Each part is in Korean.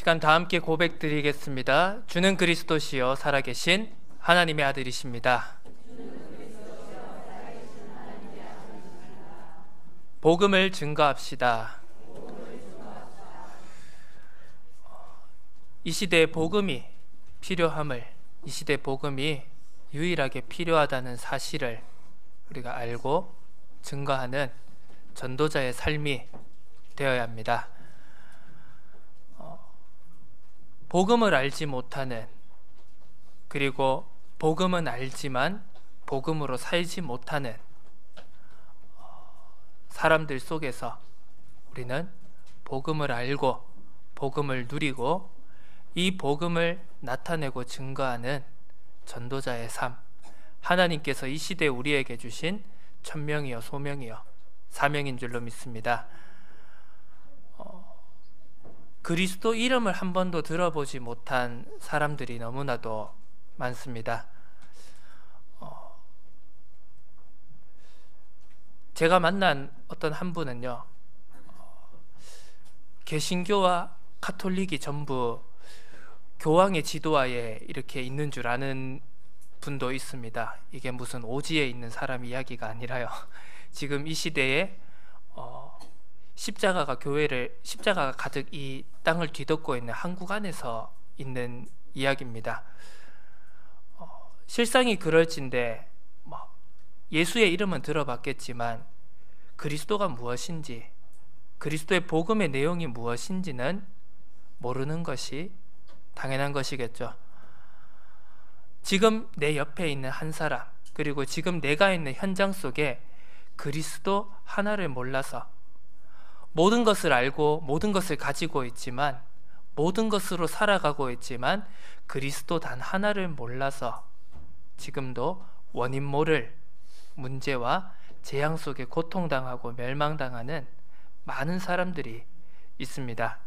시간 다 함께 고백드리겠습니다. 주는 그리스도시요 살아계신 하나님의 아들이십니다. 복음을 증거합시다. 이 시대에 복음이 필요함을, 이 시대에 복음이 유일하게 필요하다는 사실을 우리가 알고 증거하는 전도자의 삶이 되어야 합니다. 복음을 알지 못하는, 그리고 복음은 알지만 복음으로 살지 못하는 사람들 속에서 우리는 복음을 알고 복음을 누리고 이 복음을 나타내고 증거하는 전도자의 삶, 하나님께서 이 시대에 우리에게 주신 천명이요 소명이요 사명인 줄로 믿습니다. 그리스도 이름을 한 번도 들어보지 못한 사람들이 너무나도 많습니다. 제가 만난 어떤 한 분은요, 개신교와 가톨릭이 전부 교황의 지도하에 이렇게 있는 줄 아는 분도 있습니다. 이게 무슨 오지에 있는 사람 이야기가 아니라요, 지금 이 시대에 십자가가 가득 이 땅을 뒤덮고 있는 한국 안에서 있는 이야기입니다. 실상이 그럴진데 예수의 이름은 들어봤겠지만 그리스도가 무엇인지, 그리스도의 복음의 내용이 무엇인지는 모르는 것이 당연한 것이겠죠. 지금 내 옆에 있는 한 사람, 그리고 지금 내가 있는 현장 속에 그리스도 하나를 몰라서 모든 것을 알고 모든 것을 가지고 있지만, 모든 것으로 살아가고 있지만 그리스도 단 하나를 몰라서 지금도 원인 모를 문제와 재앙 속에 고통당하고 멸망당하는 많은 사람들이 있습니다.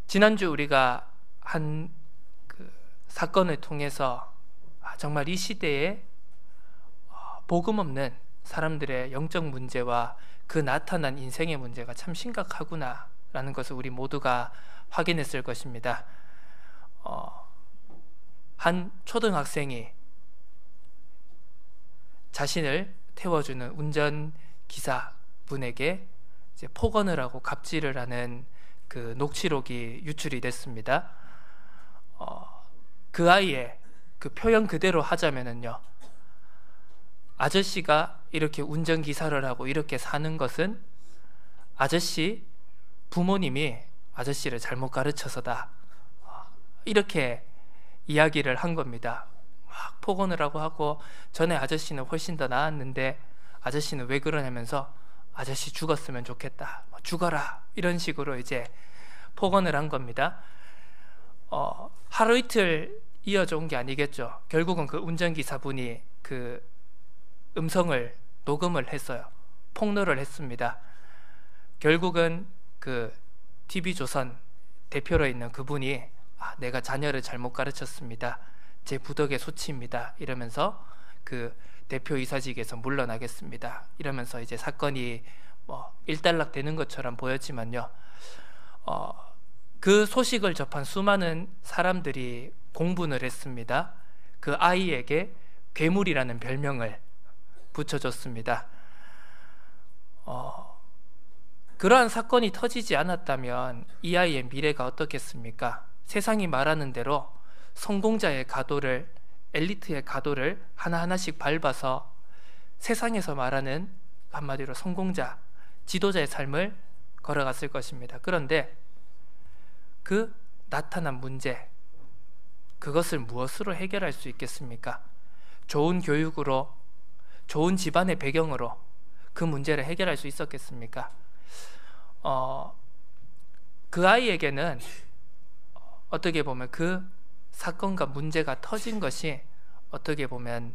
지난주 우리가 한 사건을 통해서 정말 이 시대에 복음 없는 사람들의 영적 문제와 그 나타난 인생의 문제가 참 심각하구나 라는 것을 우리 모두가 확인했을 것입니다. 한 초등학생이 자신을 태워주는 운전기사분에게 이제 폭언을 하고 갑질을 하는 그 녹취록이 유출이 됐습니다. 그 아이의 그 표현 그대로 하자면은요, 아저씨가 이렇게 운전기사를 하고 이렇게 사는 것은 아저씨 부모님이 아저씨를 잘못 가르쳐서다, 이렇게 이야기를 한 겁니다. 막 폭언을 하고 전에 아저씨는 훨씬 더 나았는데 아저씨는 왜 그러냐면서 아저씨 죽었으면 좋겠다, 죽어라, 이런 식으로 이제 폭언을 한 겁니다. 하루 이틀 이어져 온 게 아니겠죠. 결국은 그 운전기사분이 그 음성을 녹음을 했어요. 폭로를 했습니다. 결국은 그 TV조선 대표로 있는 그분이 내가 자녀를 잘못 가르쳤습니다, 제 부덕의 소치입니다, 이러면서 그 대표이사직에서 물러나겠습니다, 이러면서 이제 사건이 일단락 되는 것처럼 보였지만요, 그 소식을 접한 수많은 사람들이 공분을 했습니다. 그 아이에게 괴물이라는 별명을 붙여줬습니다. 그러한 사건이 터지지 않았다면 이 아이의 미래가 어떻겠습니까? 세상이 말하는 대로 성공자의 가도를, 엘리트의 가도를 하나하나씩 밟아서 세상에서 말하는 한마디로 성공자, 지도자의 삶을 걸어갔을 것입니다. 그런데 그 나타난 문제, 그것을 무엇으로 해결할 수 있겠습니까? 좋은 교육으로, 좋은 집안의 배경으로 그 문제를 해결할 수 있었겠습니까? 그 아이에게는 어떻게 보면 그 사건과 문제가 터진 것이 어떻게 보면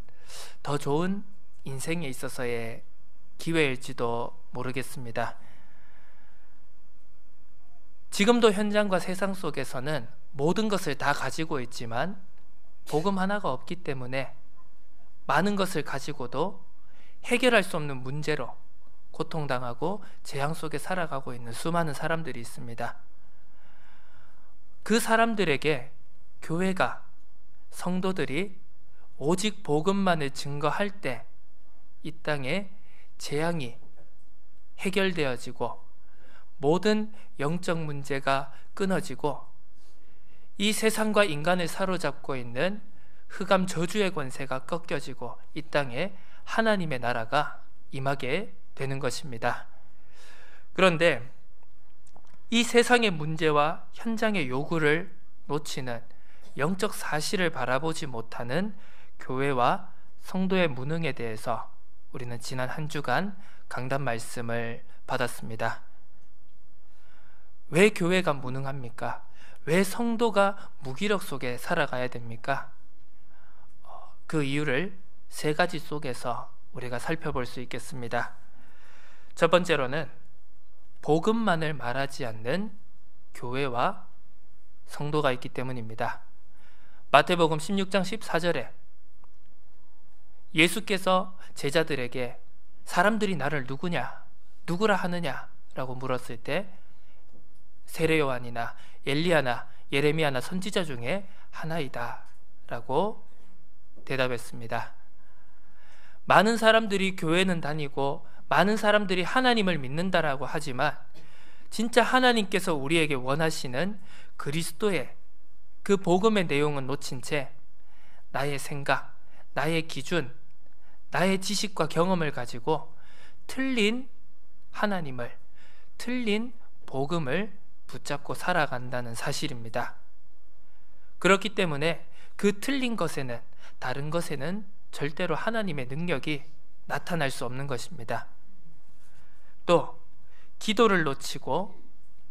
더 좋은 인생에 있어서의 기회일지도 모르겠습니다. 지금도 현장과 세상 속에서는 모든 것을 다 가지고 있지만 복음 하나가 없기 때문에 많은 것을 가지고도 해결할 수 없는 문제로 고통당하고 재앙 속에 살아가고 있는 수많은 사람들이 있습니다. 그 사람들에게 교회가, 성도들이 오직 복음만을 증거할 때 이 땅에 재앙이 해결되어지고 모든 영적 문제가 끊어지고 이 세상과 인간을 사로잡고 있는 흑암 저주의 권세가 꺾여지고 이 땅에 하나님의 나라가 임하게 되는 것입니다. 그런데 이 세상의 문제와 현장의 요구를 놓치는 영적 사실을 바라보지 못하는 교회와 성도의 무능에 대해서 우리는 지난 한 주간 강단 말씀을 받았습니다. 왜 교회가 무능합니까? 왜 성도가 무기력 속에 살아가야 됩니까? 그 이유를 세 가지 속에서 우리가 살펴볼 수 있겠습니다. 첫 번째로는 복음만을 말하지 않는 교회와 성도가 있기 때문입니다. 마태복음 16장 14절에 예수께서 제자들에게 사람들이 나를 누구라 하느냐 라고 물었을 때 세례 요한이나 엘리야나 예레미야나 선지자 중에 하나이다 라고 대답했습니다. 많은 사람들이 교회는 다니고 많은 사람들이 하나님을 믿는다라고 하지만 진짜 하나님께서 우리에게 원하시는 그리스도의 그 복음의 내용은 놓친 채 나의 생각, 나의 기준, 나의 지식과 경험을 가지고 틀린 하나님을, 틀린 복음을 붙잡고 살아간다는 사실입니다. 그렇기 때문에 그 틀린 것에는, 다른 것에는 절대로 하나님의 능력이 나타날 수 없는 것입니다. 또 기도를 놓치고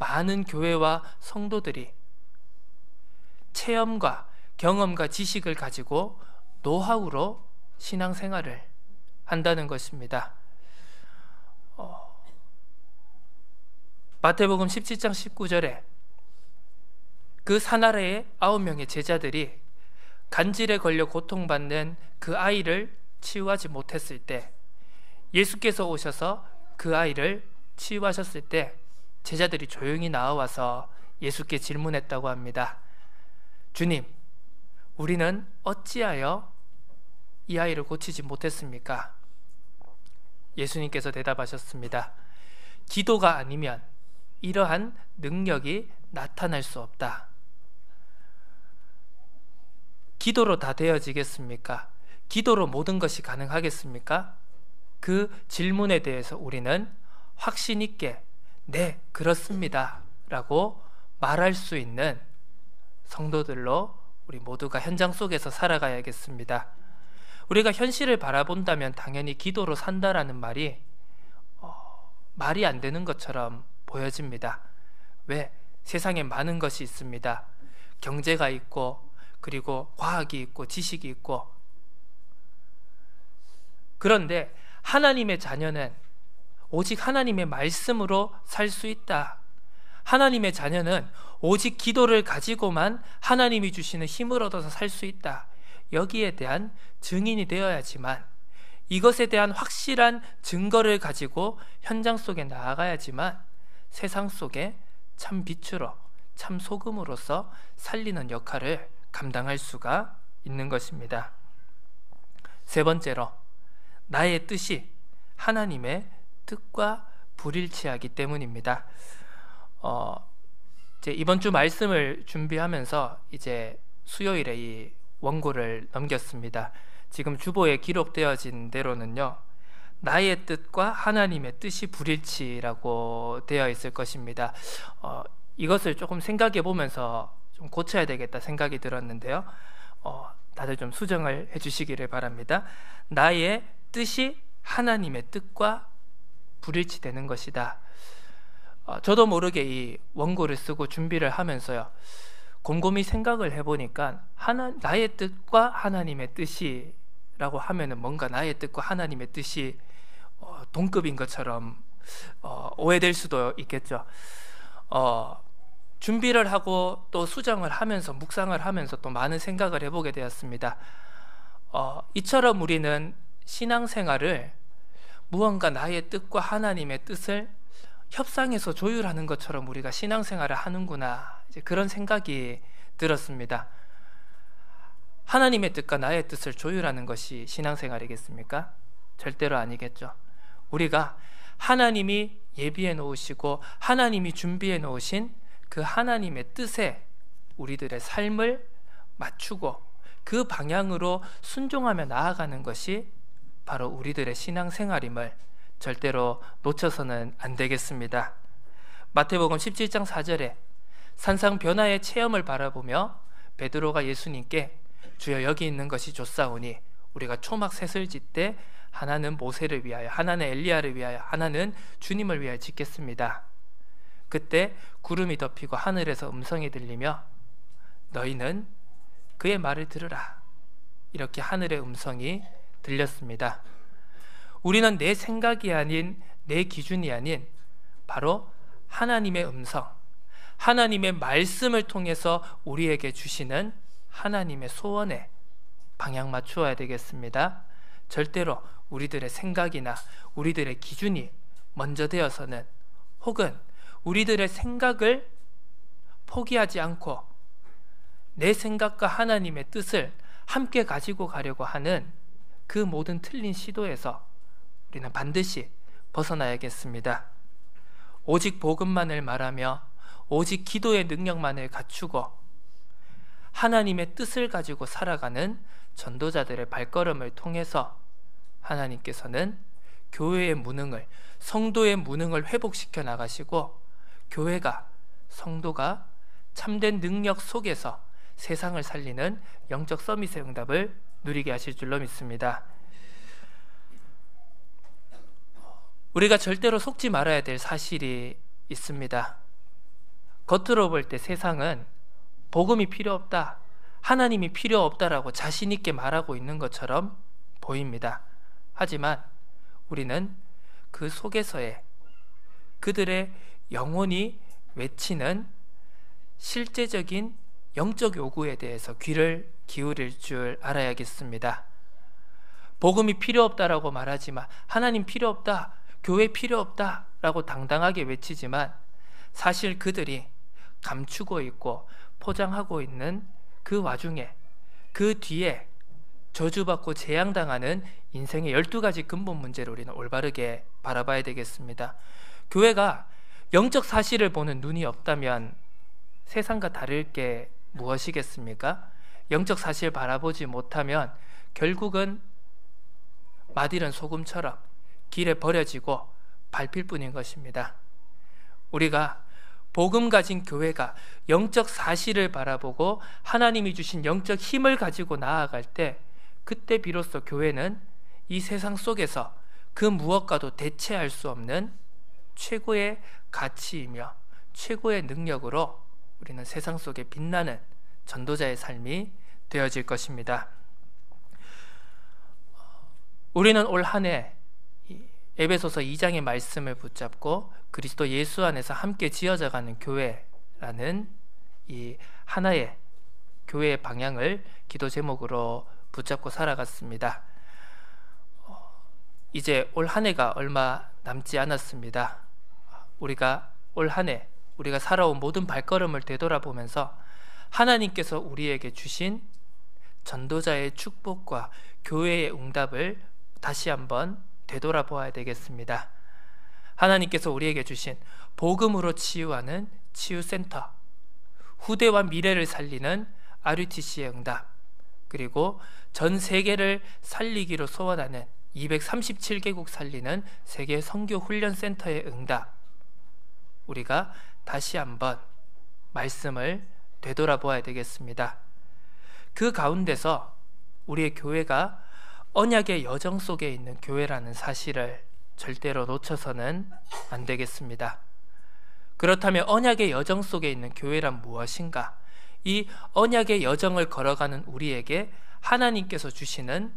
많은 교회와 성도들이 체험과 경험과 지식을 가지고 노하우로 신앙생활을 한다는 것입니다. 마태복음 17장 19절에 그 사나라의 9명의 제자들이 간질에 걸려 고통받는 그 아이를 치유하지 못했을 때 예수께서 오셔서 그 아이를 치유하셨을 때 제자들이 조용히 나와서 예수께 질문했다고 합니다. 주님, 우리는 어찌하여 이 아이를 고치지 못했습니까? 예수님께서 대답하셨습니다. 기도가 아니면 이러한 능력이 나타날 수 없다. 기도로 다 되어지겠습니까? 기도로 모든 것이 가능하겠습니까? 그 질문에 대해서 우리는 확신 있게 네, 그렇습니다 라고 말할 수 있는 성도들로 우리 모두가 현장 속에서 살아가야겠습니다. 우리가 현실을 바라본다면 당연히 기도로 산다라는 말이 말이 안 되는 것처럼 보여집니다. 왜? 세상에 많은 것이 있습니다. 경제가 있고, 그리고 과학이 있고, 지식이 있고. 그런데 하나님의 자녀는 오직 하나님의 말씀으로 살 수 있다. 하나님의 자녀는 오직 기도를 가지고만 하나님이 주시는 힘을 얻어서 살 수 있다. 여기에 대한 증인이 되어야지만, 이것에 대한 확실한 증거를 가지고 현장 속에 나아가야지만 세상 속에 참 빛으로, 참 소금으로서 살리는 역할을 감당할 수가 있는 것입니다. 세 번째로, 나의 뜻이 하나님의 뜻과 불일치하기 때문입니다. 이제 이번 주 말씀을 준비하면서 이제 수요일에 이 원고를 넘겼습니다. 지금 주보에 기록되어진 대로는요, 나의 뜻과 하나님의 뜻이 불일치라고 되어 있을 것입니다. 이것을 조금 생각해 보면서 좀 고쳐야 되겠다 생각이 들었는데요. 다들 좀 수정을 해주시기를 바랍니다. 나의 뜻이 하나님의 뜻과 불일치되는 것이다. 저도 모르게 이 원고를 쓰고 준비를 하면서요, 곰곰이 생각을 해보니까 나의 뜻과 하나님의 뜻이라고 하면은 뭔가 나의 뜻과 하나님의 뜻이 동급인 것처럼 오해될 수도 있겠죠. 준비를 하고 또 수정을 하면서 묵상을 하면서 또 많은 생각을 해보게 되었습니다. 이처럼 우리는 신앙생활을 무언가 나의 뜻과 하나님의 뜻을 협상해서 조율하는 것처럼 우리가 신앙생활을 하는구나, 이제 그런 생각이 들었습니다. 하나님의 뜻과 나의 뜻을 조율하는 것이 신앙생활이겠습니까? 절대로 아니겠죠. 우리가 하나님이 예비해 놓으시고 하나님이 준비해 놓으신 그 하나님의 뜻에 우리들의 삶을 맞추고 그 방향으로 순종하며 나아가는 것이 바로 우리들의 신앙생활임을 절대로 놓쳐서는 안 되겠습니다. 마태복음 17장 4절에 산상 변화의 체험을 바라보며 베드로가 예수님께 주여 여기 있는 것이 좋사오니 우리가 초막 셋을 짓되 하나는 모세를 위하여, 하나는 엘리야를 위하여, 하나는 주님을 위하여 짓겠습니다. 그때 구름이 덮이고 하늘에서 음성이 들리며 너희는 그의 말을 들으라, 이렇게 하늘의 음성이 들렸습니다. 우리는 내 생각이 아닌, 내 기준이 아닌 바로 하나님의 음성, 하나님의 말씀을 통해서 우리에게 주시는 하나님의 소원에 방향 맞추어야 되겠습니다. 절대로 우리들의 생각이나 우리들의 기준이 먼저 되어서는, 혹은 우리들의 생각을 포기하지 않고 내 생각과 하나님의 뜻을 함께 가지고 가려고 하는 그 모든 틀린 시도에서 우리는 반드시 벗어나야겠습니다. 오직 복음만을 말하며 오직 기도의 능력만을 갖추고 하나님의 뜻을 가지고 살아가는 전도자들의 발걸음을 통해서 하나님께서는 교회의 무능을, 성도의 무능을 회복시켜 나가시고 교회가, 성도가 참된 능력 속에서 세상을 살리는 영적 서밋의 응답을 누리게 하실 줄로 믿습니다. 우리가 절대로 속지 말아야 될 사실이 있습니다. 겉으로 볼 때 세상은 복음이 필요 없다, 하나님이 필요 없다라고 자신 있게 말하고 있는 것처럼 보입니다. 하지만 우리는 그 속에서의 그들의 영혼이 외치는 실제적인 영적 요구에 대해서 귀를 기울일 줄 알아야겠습니다. 복음이 필요 없다라고 말하지만, 하나님 필요 없다, 교회 필요 없다라고 당당하게 외치지만 사실 그들이 감추고 있고 포장하고 있는 그 와중에, 그 뒤에 저주받고 재앙당하는 인생의 12가지 근본 문제를 우리는 올바르게 바라봐야 되겠습니다. 교회가 영적 사실을 보는 눈이 없다면 세상과 다를 게 무엇이겠습니까? 영적 사실 바라보지 못하면 결국은 맛이른 소금처럼 길에 버려지고 밟힐 뿐인 것입니다. 우리가 복음 가진 교회가 영적 사실을 바라보고 하나님이 주신 영적 힘을 가지고 나아갈 때, 그때 비로소 교회는 이 세상 속에서 그 무엇과도 대체할 수 없는 최고의 가치이며 최고의 능력으로 우리는 세상 속에 빛나는 전도자의 삶이 되어질 것입니다. 우리는 올 한 해 에베소서 2장의 말씀을 붙잡고 그리스도 예수 안에서 함께 지어져가는 교회라는 이 하나의 교회의 방향을 기도 제목으로 붙잡고 살아갔습니다. 이제 올 한 해가 얼마 남지 않았습니다. 우리가 올 한 해 우리가 살아온 모든 발걸음을 되돌아보면서 하나님께서 우리에게 주신 전도자의 축복과 교회의 응답을 다시 한번 되돌아보아야 되겠습니다. 하나님께서 우리에게 주신 복음으로 치유하는 치유센터, 후대와 미래를 살리는 RUTC의 응답, 그리고 전 세계를 살리기로 소원하는 237개국 살리는 세계 선교 훈련센터의 응답, 우리가 다시 한번 말씀을 되돌아보아야 되겠습니다. 그 가운데서 우리의 교회가 언약의 여정 속에 있는 교회라는 사실을 절대로 놓쳐서는 안 되겠습니다. 그렇다면 언약의 여정 속에 있는 교회란 무엇인가? 이 언약의 여정을 걸어가는 우리에게 하나님께서 주시는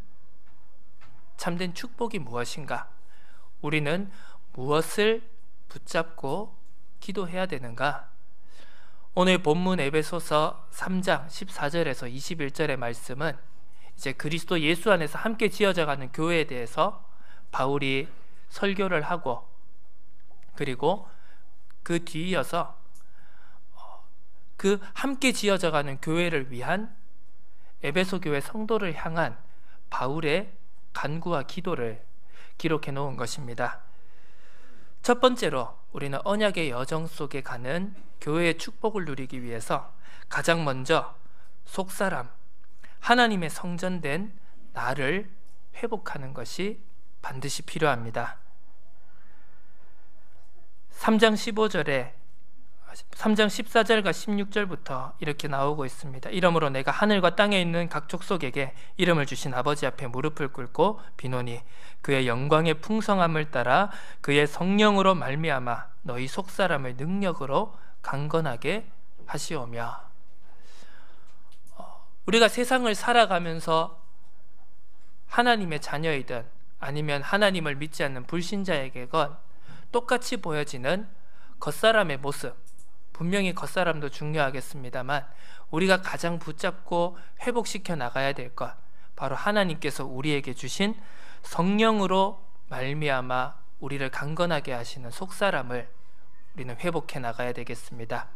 참된 축복이 무엇인가? 우리는 무엇을 붙잡고 기도해야 되는가? 오늘 본문 에베소서 3장 14절에서 21절의 말씀은 이제 그리스도 예수 안에서 함께 지어져가는 교회에 대해서 바울이 설교를 하고, 그리고 그 뒤이어서 그 함께 지어져가는 교회를 위한 에베소 교회 성도를 향한 바울의 간구와 기도를 기록해 놓은 것입니다. 첫 번째로 우리는 언약의 여정 속에 가는 교회의 축복을 누리기 위해서 가장 먼저 속사람, 하나님의 성전된 나를 회복하는 것이 반드시 필요합니다. 3장 14절과 16절부터 이렇게 나오고 있습니다. 이러므로 내가 하늘과 땅에 있는 각 족속에게 이름을 주신 아버지 앞에 무릎을 꿇고 비노니 그의 영광의 풍성함을 따라 그의 성령으로 말미암아 너희 속사람을 능력으로 강건하게 하시오며. 우리가 세상을 살아가면서 하나님의 자녀이든 아니면 하나님을 믿지 않는 불신자에게건 똑같이 보여지는 겉사람의 모습, 분명히 겉사람도 중요하겠습니다만 우리가 가장 붙잡고 회복시켜 나가야 될 것, 바로 하나님께서 우리에게 주신 성령으로 말미암아 우리를 강건하게 하시는 속사람을 우리는 회복해 나가야 되겠습니다.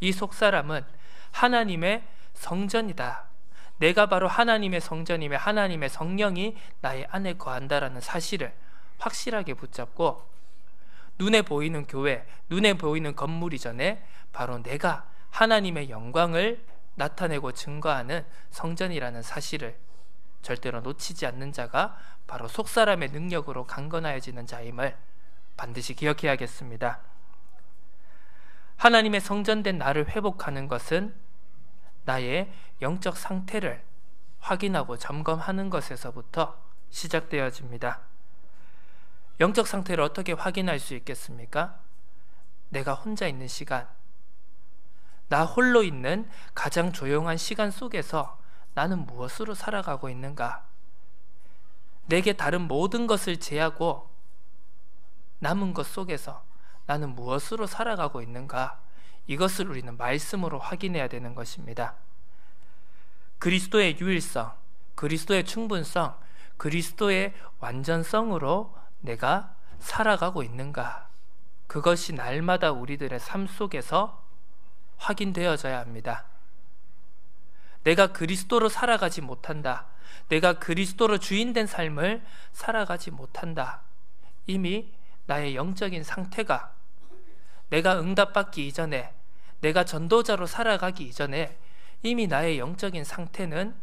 이 속사람은 하나님의 성전이다. 내가 바로 하나님의 성전이며 하나님의 성령이 나의 안에 거한다라는 사실을 확실하게 붙잡고, 눈에 보이는 교회, 눈에 보이는 건물 이전에 바로 내가 하나님의 영광을 나타내고 증거하는 성전이라는 사실을 절대로 놓치지 않는 자가 바로 속사람의 능력으로 강건하여지는 자임을 반드시 기억해야겠습니다. 하나님의 성전된 나를 회복하는 것은 나의 영적 상태를 확인하고 점검하는 것에서부터 시작되어집니다. 영적 상태를 어떻게 확인할 수 있겠습니까? 내가 혼자 있는 시간, 나 홀로 있는 가장 조용한 시간 속에서 나는 무엇으로 살아가고 있는가? 내게 다른 모든 것을 제하고 남은 것 속에서 나는 무엇으로 살아가고 있는가? 이것을 우리는 말씀으로 확인해야 되는 것입니다. 그리스도의 유일성, 그리스도의 충분성, 그리스도의 완전성으로 내가 살아가고 있는가? 그것이 날마다 우리들의 삶 속에서 확인되어져야 합니다. 내가 그리스도로 살아가지 못한다. 내가 그리스도로 주인된 삶을 살아가지 못한다. 이미 나의 영적인 상태가 내가 응답받기 이전에, 내가 전도자로 살아가기 이전에 이미 나의 영적인 상태는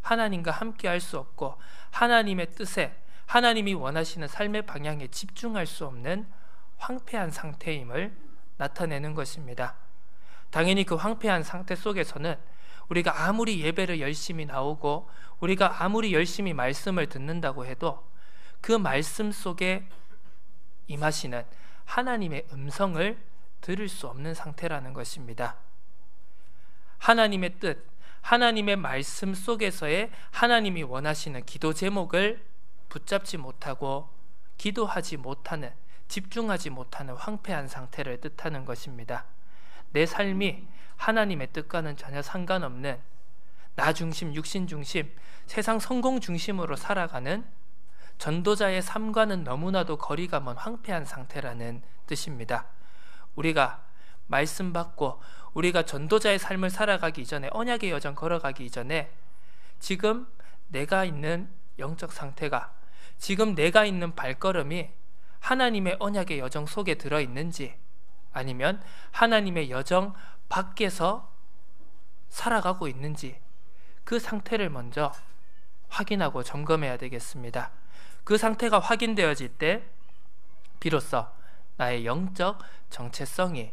하나님과 함께 할 수 없고 하나님의 뜻에, 하나님이 원하시는 삶의 방향에 집중할 수 없는 황폐한 상태임을 나타내는 것입니다. 당연히 그 황폐한 상태 속에서는 우리가 아무리 예배를 열심히 나오고 우리가 아무리 열심히 말씀을 듣는다고 해도 그 말씀 속에 임하시는 하나님의 음성을 들을 수 없는 상태라는 것입니다. 하나님의 뜻, 하나님의 말씀 속에서의 하나님이 원하시는 기도 제목을 붙잡지 못하고 기도하지 못하는, 집중하지 못하는 황폐한 상태를 뜻하는 것입니다. 내 삶이 하나님의 뜻과는 전혀 상관없는 나 중심, 육신 중심, 세상 성공 중심으로 살아가는 전도자의 삶과는 너무나도 거리가 먼 황폐한 상태라는 뜻입니다. 우리가 말씀 받고 우리가 전도자의 삶을 살아가기 이전에, 언약의 여정 걸어가기 이전에 지금 내가 있는 영적 상태가, 지금 내가 있는 발걸음이 하나님의 언약의 여정 속에 들어있는지 아니면 하나님의 여정 밖에서 살아가고 있는지 그 상태를 먼저 확인하고 점검해야 되겠습니다. 그 상태가 확인되어질 때 비로소 나의 영적 정체성이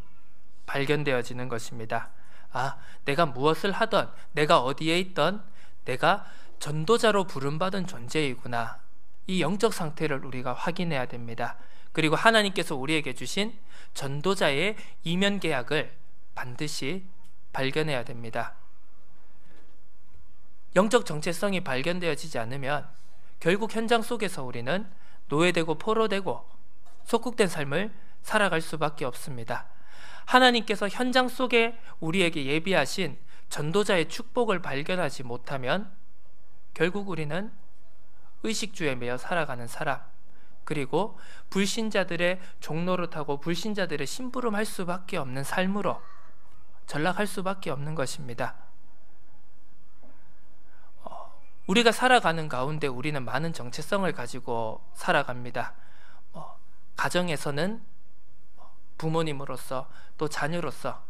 발견되어지는 것입니다. 아, 내가 무엇을 하던, 내가 어디에 있던 내가 전도자로 부름받은 존재이구나. 이 영적 상태를 우리가 확인해야 됩니다. 그리고 하나님께서 우리에게 주신 전도자의 이면 계약을 반드시 발견해야 됩니다. 영적 정체성이 발견되어지지 않으면 결국 현장 속에서 우리는 노예되고 포로되고 속국된 삶을 살아갈 수밖에 없습니다. 하나님께서 현장 속에 우리에게 예비하신 전도자의 축복을 발견하지 못하면 결국 우리는 의식주에 매여 살아가는 사람, 그리고 불신자들의 종로를 타고 불신자들의 심부름할 수밖에 없는 삶으로 전락할 수밖에 없는 것입니다. 우리가 살아가는 가운데 우리는 많은 정체성을 가지고 살아갑니다. 가정에서는 부모님으로서, 또 자녀로서,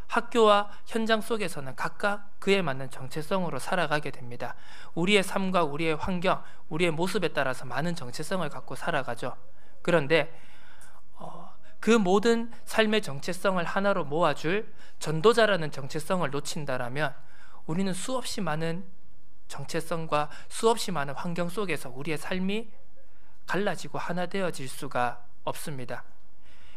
학교와 현장 속에서는 각각 그에 맞는 정체성으로 살아가게 됩니다. 우리의 삶과 우리의 환경, 우리의 모습에 따라서 많은 정체성을 갖고 살아가죠. 그런데 그 모든 삶의 정체성을 하나로 모아줄 전도자라는 정체성을 놓친다라면 우리는 수없이 많은 정체성과 수없이 많은 환경 속에서 우리의 삶이 갈라지고 하나 되어질 수가 없습니다.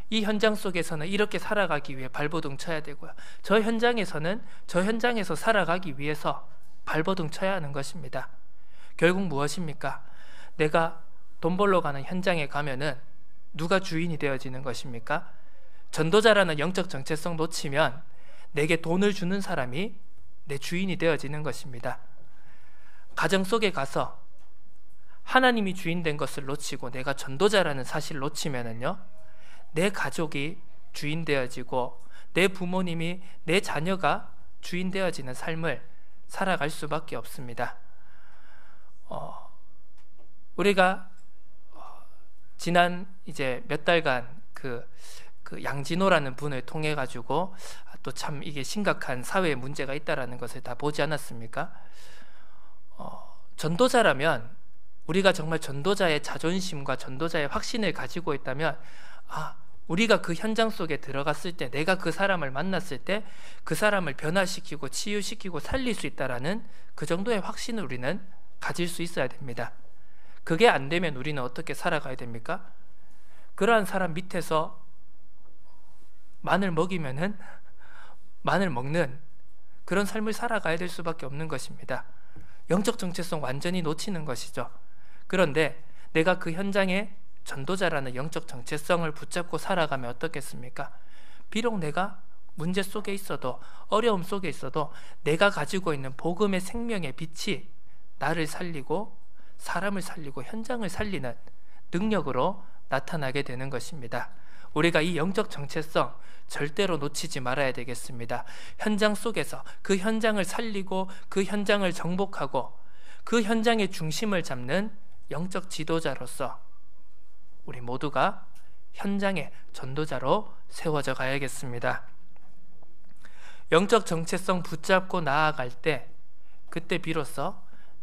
이 현장 속에서는 이렇게 살아가기 위해 발버둥 쳐야 되고요. 저 현장에서 살아가기 위해서 발버둥 쳐야 하는 것입니다. 결국 무엇입니까? 내가 돈 벌러 가는 현장에 가면은 누가 주인이 되어지는 것입니까? 전도자라는 영적 정체성 놓치면 내게 돈을 주는 사람이 내 주인이 되어지는 것입니다. 가정 속에 가서 하나님이 주인 된 것을 놓치고 내가 전도자라는 사실을 놓치면은요, 내 가족이 주인 되어지고 내 부모님이, 내 자녀가 주인 되어지는 삶을 살아갈 수밖에 없습니다. 우리가 지난 이제 몇 달간 그 양진호라는 분을 통해 가지고 또 참 이게 심각한 사회에 문제가 있다라는 것을 다 보지 않았습니까? 전도자라면, 우리가 정말 전도자의 자존심과 전도자의 확신을 가지고 있다면, 우리가 그 현장 속에 들어갔을 때, 내가 그 사람을 만났을 때 그 사람을 변화시키고 치유시키고 살릴 수 있다라는 그 정도의 확신을 우리는 가질 수 있어야 됩니다. 그게 안 되면 우리는 어떻게 살아가야 됩니까? 그러한 사람 밑에서 마늘 먹이면은 마늘 먹는 그런 삶을 살아가야 될 수밖에 없는 것입니다. 영적 정체성 완전히 놓치는 것이죠. 그런데 내가 그 현장에 전도자라는 영적 정체성을 붙잡고 살아가면 어떻겠습니까? 비록 내가 문제 속에 있어도, 어려움 속에 있어도 내가 가지고 있는 복음의 생명의 빛이 나를 살리고 사람을 살리고 현장을 살리는 능력으로 나타나게 되는 것입니다. 우리가 이 영적 정체성 절대로 놓치지 말아야 되겠습니다. 현장 속에서 그 현장을 살리고 그 현장을 정복하고 그 현장의 중심을 잡는 영적 지도자로서 우리 모두가 현장의 전도자로 세워져 가야겠습니다. 영적 정체성 붙잡고 나아갈 때, 그때 비로소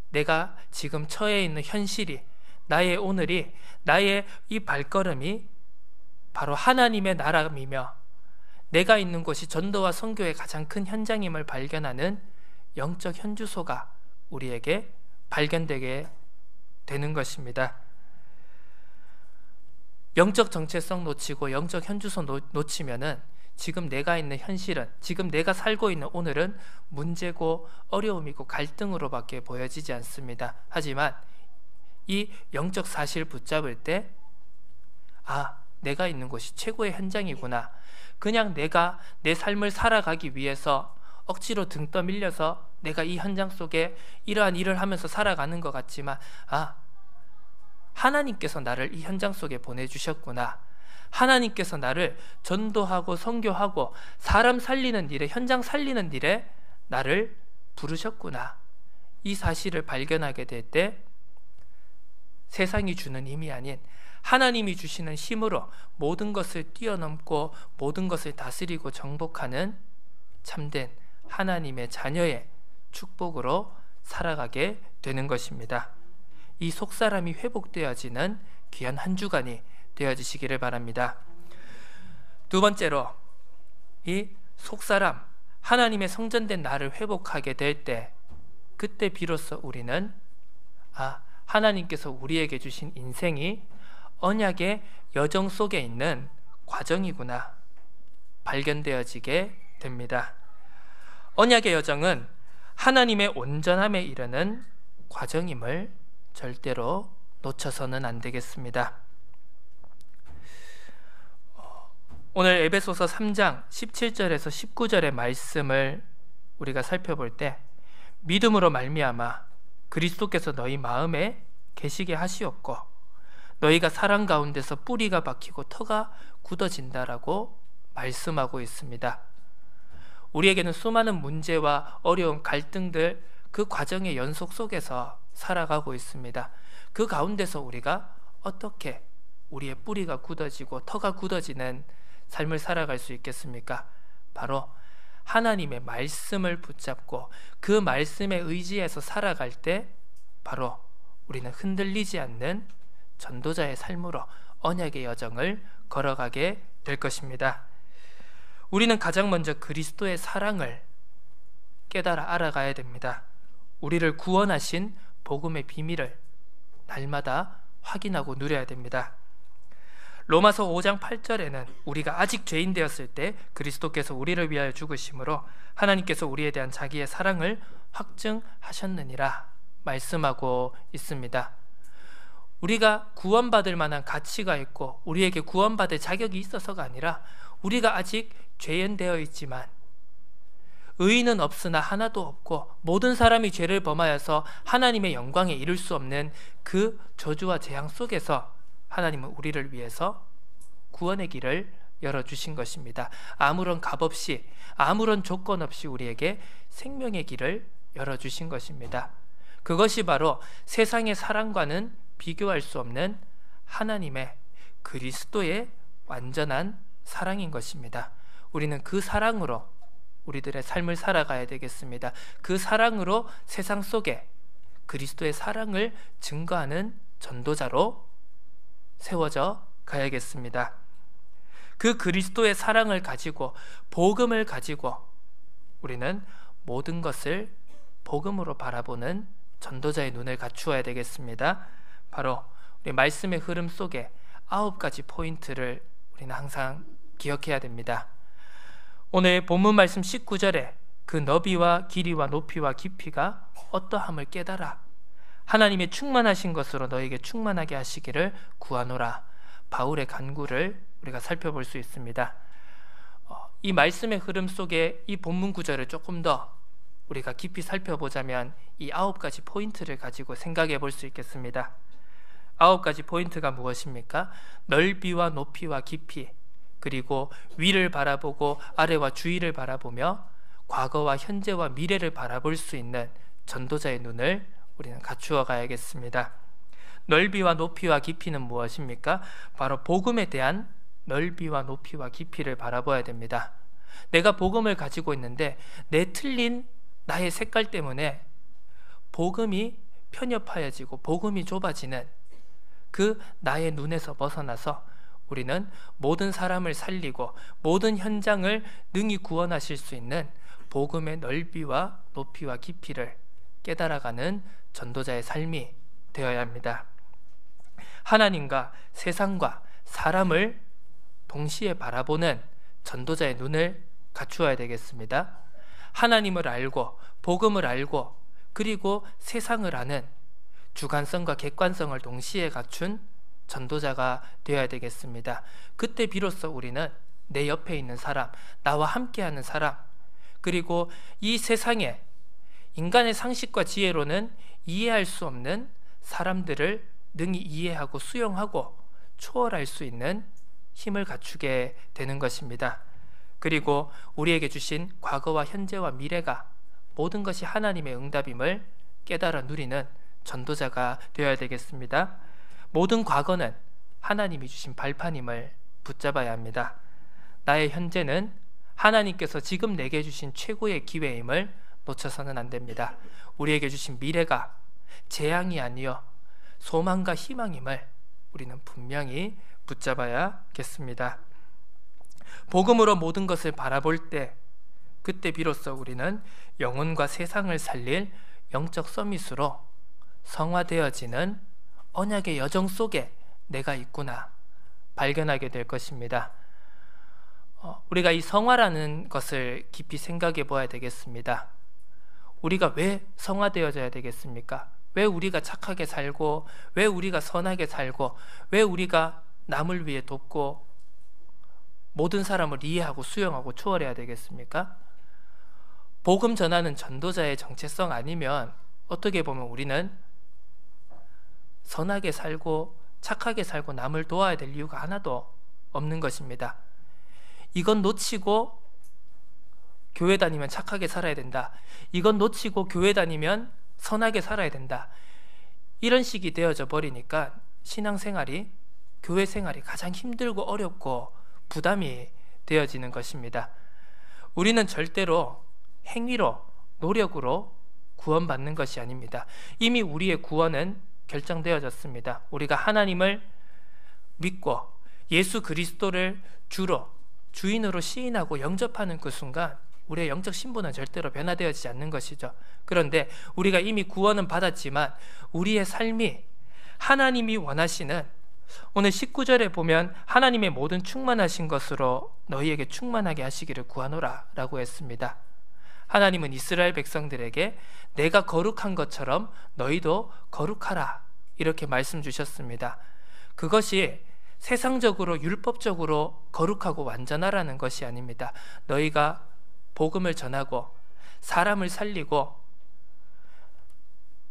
내가 지금 처해 있는 현실이, 나의 오늘이, 나의 이 발걸음이 바로 하나님의 나라이며 내가 있는 곳이 전도와 선교의 가장 큰 현장임을 발견하는 영적 현주소가 우리에게 발견되게 되는 것입니다. 영적 정체성 놓치고 영적 현주소 놓치면은 지금 내가 있는 현실은, 지금 내가 살고 있는 오늘은 문제고 어려움이고 갈등으로밖에 보여지지 않습니다. 하지만 이 영적 사실 붙잡을 때, 내가 있는 곳이 최고의 현장이구나. 그냥 내가 내 삶을 살아가기 위해서 억지로 등 떠밀려서 내가 이 현장 속에 이러한 일을 하면서 살아가는 것 같지만, 하나님께서 나를 이 현장 속에 보내주셨구나. 하나님께서 나를 전도하고 선교하고 사람 살리는 일에, 현장 살리는 일에 나를 부르셨구나. 이 사실을 발견하게 될 때 세상이 주는 힘이 아닌 하나님이 주시는 힘으로 모든 것을 뛰어넘고 모든 것을 다스리고 정복하는 참된 하나님의 자녀의 축복으로 살아가게 되는 것입니다. 이 속사람이 회복되어지는 귀한 한 주간이 되어지시기를 바랍니다. 두 번째로, 이 속사람, 하나님의 성전된 나를 회복하게 될 때, 그때 비로소 우리는 하나님께서 우리에게 주신 인생이 언약의 여정 속에 있는 과정이구나 발견되어지게 됩니다. 언약의 여정은 하나님의 온전함에 이르는 과정임을 절대로 놓쳐서는 안 되겠습니다. 오늘 에베소서 3장 17절에서 19절의 말씀을 우리가 살펴볼 때, 믿음으로 말미암아 그리스도께서 너희 마음에 계시게 하시었고 너희가 사랑 가운데서 뿌리가 박히고 터가 굳어진다라고 말씀하고 있습니다. 우리에게는 수많은 문제와 어려운 갈등들, 그 과정의 연속 속에서 살아가고 있습니다. 그 가운데서 우리가 어떻게 우리의 뿌리가 굳어지고 터가 굳어지는 삶을 살아갈 수 있겠습니까? 바로 하나님의 말씀을 붙잡고 그 말씀에 의지해서 살아갈 때 바로 우리는 흔들리지 않는 전도자의 삶으로 언약의 여정을 걸어가게 될 것입니다. 우리는 가장 먼저 그리스도의 사랑을 깨달아 알아가야 됩니다. 우리를 구원하신 복음의 비밀을 날마다 확인하고 누려야 됩니다. 로마서 5장 8절에는 우리가 아직 죄인 되었을 때 그리스도께서 우리를 위하여 죽으심으로 하나님께서 우리에 대한 자기의 사랑을 확증하셨느니라 말씀하고 있습니다. 우리가 구원받을 만한 가치가 있고 우리에게 구원받을 자격이 있어서가 아니라 우리가 아직 죄인 되어 있지만 의인은 없으나 하나도 없고 모든 사람이 죄를 범하여서 하나님의 영광에 이를 수 없는 그 저주와 재앙 속에서 하나님은 우리를 위해서 구원의 길을 열어주신 것입니다. 아무런 값 없이, 아무런 조건 없이 우리에게 생명의 길을 열어주신 것입니다. 그것이 바로 세상의 사랑과는 비교할 수 없는 하나님의 그리스도의 완전한 사랑인 것입니다. 우리는 그 사랑으로 우리들의 삶을 살아가야 되겠습니다. 그 사랑으로 세상 속에 그리스도의 사랑을 증거하는 전도자로 세워져 가야겠습니다. 그 그리스도의 사랑을 가지고 복음을 가지고 우리는 모든 것을 복음으로 바라보는 전도자의 눈을 갖추어야 되겠습니다. 바로 우리 말씀의 흐름 속에 9가지 포인트를 우리는 항상 기억해야 됩니다. 오늘 본문 말씀 19절에 그 너비와 길이와 높이와 깊이가 어떠함을 깨달아 하나님의 충만하신 것으로 너에게 충만하게 하시기를 구하노라, 바울의 간구를 우리가 살펴볼 수 있습니다. 이 말씀의 흐름 속에 이 본문 구절을 조금 더 우리가 깊이 살펴보자면 이 9가지 포인트를 가지고 생각해 볼 수 있겠습니다. 9가지 포인트가 무엇입니까? 넓이와 높이와 깊이, 그리고 위를 바라보고 아래와 주위를 바라보며 과거와 현재와 미래를 바라볼 수 있는 전도자의 눈을 우리는 갖추어 가야겠습니다. 넓이와 높이와 깊이는 무엇입니까? 바로 복음에 대한 넓이와 높이와 깊이를 바라봐야 됩니다. 내가 복음을 가지고 있는데 내 틀린 나의 색깔 때문에 복음이 편협하여지고 복음이 좁아지는 그 나의 눈에서 벗어나서 우리는 모든 사람을 살리고 모든 현장을 능히 구원하실 수 있는 복음의 넓이와 높이와 깊이를 깨달아가는 전도자의 삶이 되어야 합니다. 하나님과 세상과 사람을 동시에 바라보는 전도자의 눈을 갖추어야 되겠습니다. 하나님을 알고 복음을 알고 그리고 세상을 아는 주관성과 객관성을 동시에 갖춘 전도자가 되어야 되겠습니다. 그때 비로소 우리는 내 옆에 있는 사람, 나와 함께하는 사람, 그리고 이 세상에 인간의 상식과 지혜로는 이해할 수 없는 사람들을 능히 이해하고 수용하고 초월할 수 있는 힘을 갖추게 되는 것입니다. 그리고 우리에게 주신 과거와 현재와 미래가 모든 것이 하나님의 응답임을 깨달아 누리는 전도자가 되어야 되겠습니다. 모든 과거는 하나님이 주신 발판임을 붙잡아야 합니다. 나의 현재는 하나님께서 지금 내게 주신 최고의 기회임을 놓쳐서는 안 됩니다. 우리에게 주신 미래가 재앙이 아니요 소망과 희망임을 우리는 분명히 붙잡아야겠습니다. 복음으로 모든 것을 바라볼 때 그때 비로소 우리는 영혼과 세상을 살릴 영적 서밋으로 성화되어지는 언약의 여정 속에 내가 있구나 발견하게 될 것입니다. 우리가 이 성화라는 것을 깊이 생각해 보아야 되겠습니다. 우리가 왜 성화되어져야 되겠습니까? 왜 우리가 착하게 살고, 왜 우리가 선하게 살고, 왜 우리가 남을 위해 돕고 모든 사람을 이해하고 수용하고 초월해야 되겠습니까? 복음 전하는 전도자의 정체성 아니면 어떻게 보면 우리는 선하게 살고 착하게 살고 남을 도와야 될 이유가 하나도 없는 것입니다. 이건 놓치고 교회 다니면 착하게 살아야 된다. 이건 놓치고 교회 다니면 선하게 살아야 된다. 이런 식이 되어져 버리니까 신앙생활이, 교회 생활이 가장 힘들고 어렵고 부담이 되어지는 것입니다. 우리는 절대로 행위로, 노력으로 구원받는 것이 아닙니다. 이미 우리의 구원은 결정되어졌습니다. 우리가 하나님을 믿고 예수 그리스도를 주로, 주인으로 시인하고 영접하는 그 순간 우리의 영적 신분은 절대로 변화되어지지 않는 것이죠. 그런데 우리가 이미 구원은 받았지만 우리의 삶이 하나님이 원하시는, 오늘 19절에 보면 하나님의 모든 충만하신 것으로 너희에게 충만하게 하시기를 구하노라 라고 했습니다. 하나님은 이스라엘 백성들에게 내가 거룩한 것처럼 너희도 거룩하라 이렇게 말씀 주셨습니다. 그것이 세상적으로 율법적으로 거룩하고 완전하라는 것이 아닙니다. 너희가 복음을 전하고 사람을 살리고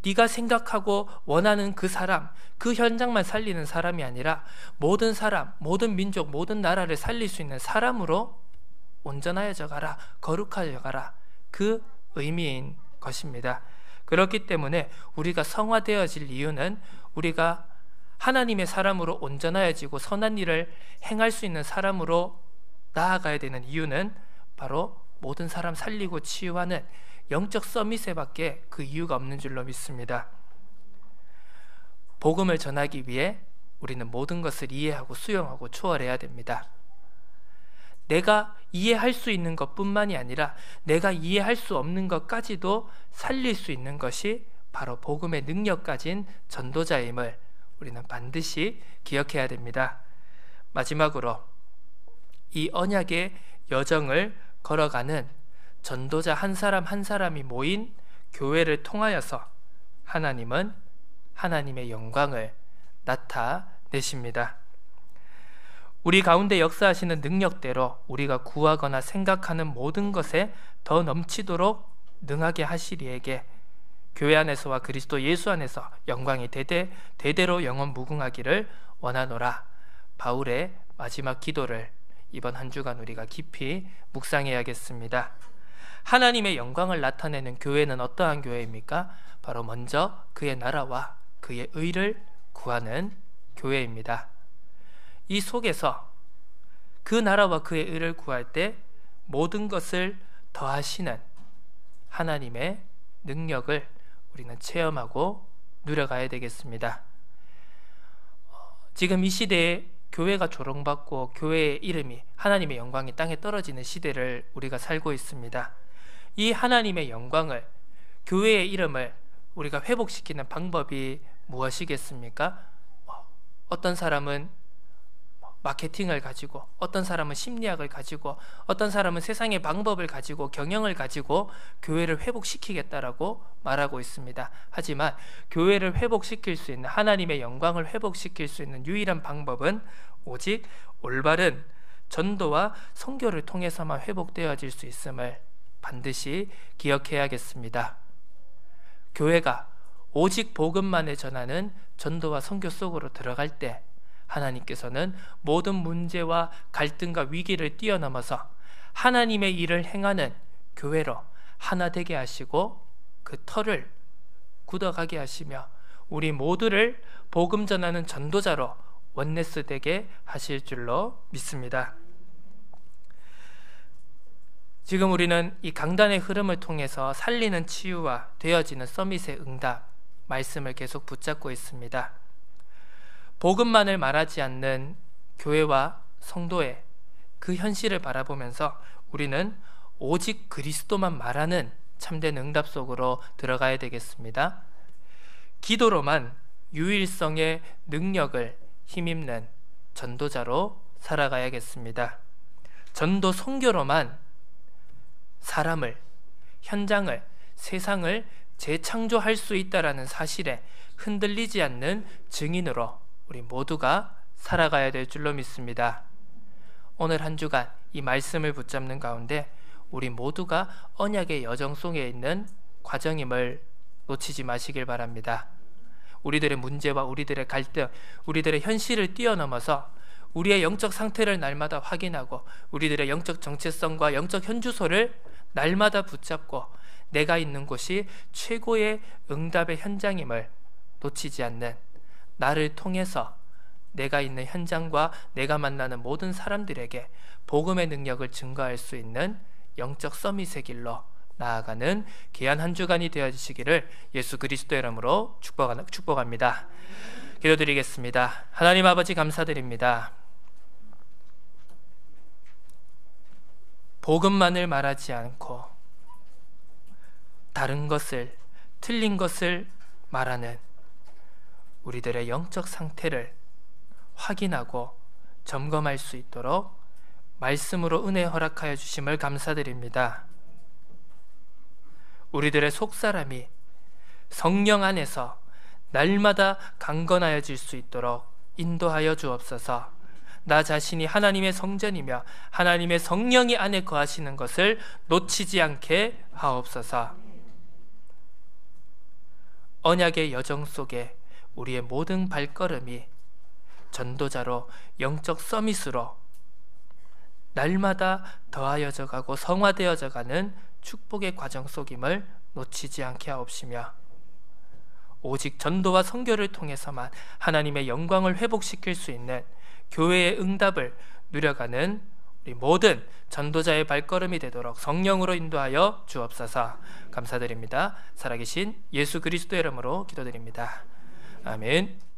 네가 생각하고 원하는 그 사람, 그 현장만 살리는 사람이 아니라 모든 사람, 모든 민족, 모든 나라를 살릴 수 있는 사람으로 온전하여져 가라, 거룩하여져 가라, 그 의미인 것입니다. 그렇기 때문에 우리가 성화되어질 이유는 우리가 하나님의 사람으로 온전하여지고 선한 일을 행할 수 있는 사람으로 나아가야 되는 이유는 바로 모든 사람 살리고 치유하는 영적 서밋에 밖에 그 이유가 없는 줄로 믿습니다. 복음을 전하기 위해 우리는 모든 것을 이해하고 수용하고 초월해야 됩니다. 내가 이해할 수 있는 것뿐만이 아니라 내가 이해할 수 없는 것까지도 살릴 수 있는 것이 바로 복음의 능력 가진 전도자임을 우리는 반드시 기억해야 됩니다. 마지막으로 이 언약의 여정을 걸어가는 전도자 한 사람 한 사람이 모인 교회를 통하여서 하나님은 하나님의 영광을 나타내십니다. 우리 가운데 역사하시는 능력대로 우리가 구하거나 생각하는 모든 것에 더 넘치도록 능하게 하시리에게 교회 안에서와 그리스도 예수 안에서 영광이 대대로 영원 무궁하기를 원하노라. 바울의 마지막 기도를 이번 한 주간 우리가 깊이 묵상해야겠습니다. 하나님의 영광을 나타내는 교회는 어떠한 교회입니까? 바로 먼저 그의 나라와 그의 의를 구하는 교회입니다. 이 속에서 그 나라와 그의 의를 구할 때 모든 것을 더하시는 하나님의 능력을 우리는 체험하고 누려가야 되겠습니다. 지금 이 시대에 교회가 조롱받고 교회의 이름이, 하나님의 영광이 땅에 떨어지는 시대를 우리가 살고 있습니다. 이 하나님의 영광을, 교회의 이름을 우리가 회복시키는 방법이 무엇이겠습니까? 어떤 사람은 마케팅을 가지고, 어떤 사람은 심리학을 가지고, 어떤 사람은 세상의 방법을 가지고, 경영을 가지고 교회를 회복시키겠다라고 말하고 있습니다. 하지만 교회를 회복시킬 수 있는, 하나님의 영광을 회복시킬 수 있는 유일한 방법은 오직 올바른 전도와 선교를 통해서만 회복되어질 수 있음을 반드시 기억해야겠습니다. 교회가 오직 복음만을 전하는 전도와 선교 속으로 들어갈 때 하나님께서는 모든 문제와 갈등과 위기를 뛰어넘어서 하나님의 일을 행하는 교회로 하나 되게 하시고 그 터를 굳어가게 하시며 우리 모두를 복음 전하는 전도자로 원네스 되게 하실 줄로 믿습니다. 지금 우리는 이 강단의 흐름을 통해서 살리는 치유와 되어지는 서밋의 응답 말씀을 계속 붙잡고 있습니다. 복음만을 말하지 않는 교회와 성도의 그 현실을 바라보면서 우리는 오직 그리스도만 말하는 참된 응답 속으로 들어가야 되겠습니다. 기도로만 유일성의 능력을 힘입는 전도자로 살아가야겠습니다. 전도 선교로만 사람을, 현장을, 세상을 재창조할 수 있다라는 사실에 흔들리지 않는 증인으로 우리 모두가 살아가야 될 줄로 믿습니다. 오늘 한 주간 이 말씀을 붙잡는 가운데 우리 모두가 언약의 여정 속에 있는 과정임을 놓치지 마시길 바랍니다. 우리들의 문제와 우리들의 갈등, 우리들의 현실을 뛰어넘어서 우리의 영적 상태를 날마다 확인하고 우리들의 영적 정체성과 영적 현주소를 날마다 붙잡고 내가 있는 곳이 최고의 응답의 현장임을 놓치지 않는, 나를 통해서 내가 있는 현장과 내가 만나는 모든 사람들에게 복음의 능력을 증거할 수 있는 영적 서밋의 길로 나아가는 귀한 한 주간이 되어주시기를 예수 그리스도의 이름으로 축복합니다. 기도드리겠습니다. 하나님 아버지, 감사드립니다. 복음만을 말하지 않고 다른 것을, 틀린 것을 말하는 우리들의 영적 상태를 확인하고 점검할 수 있도록 말씀으로 은혜 허락하여 주심을 감사드립니다. 우리들의 속사람이 성령 안에서 날마다 강건하여질 수 있도록 인도하여 주옵소서. 나 자신이 하나님의 성전이며 하나님의 성령이 안에 거하시는 것을 놓치지 않게 하옵소서. 언약의 여정 속에 우리의 모든 발걸음이 전도자로 영적 서밋으로 날마다 더하여져 가고 성화되어져 가는 축복의 과정 속임을 놓치지 않게 하옵시며, 오직 전도와 선교를 통해서만 하나님의 영광을 회복시킬 수 있는 교회의 응답을 누려가는 우리 모든 전도자의 발걸음이 되도록 성령으로 인도하여 주옵소서. 감사드립니다. 살아계신 예수 그리스도의 이름으로 기도드립니다. 아멘.